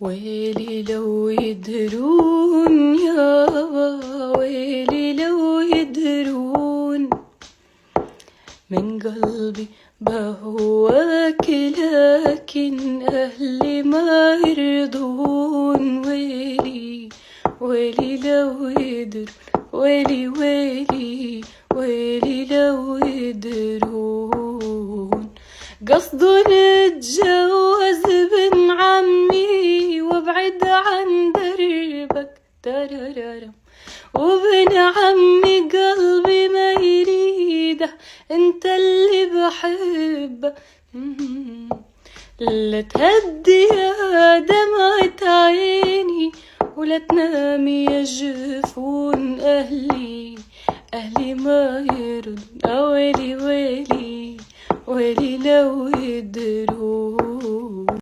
ويلي لو يدرون يابا، ويلي لو يدرون من قلبي بهواك، لكن أهلي ما يرضون. ويلي ويلي لو يدرون، ويلي ويلي ويلي لو يدرون. قصدوا نتجوز بن عمي وابعد عن دربك ترررم، وابن عمي قلبي ما يريده، انت اللي بحبه. لا تهدي يا دمعة عيني ولا تنامي يا جفون، أهلي ما يرضون. ويلي ويلي ويلي لو يدرون.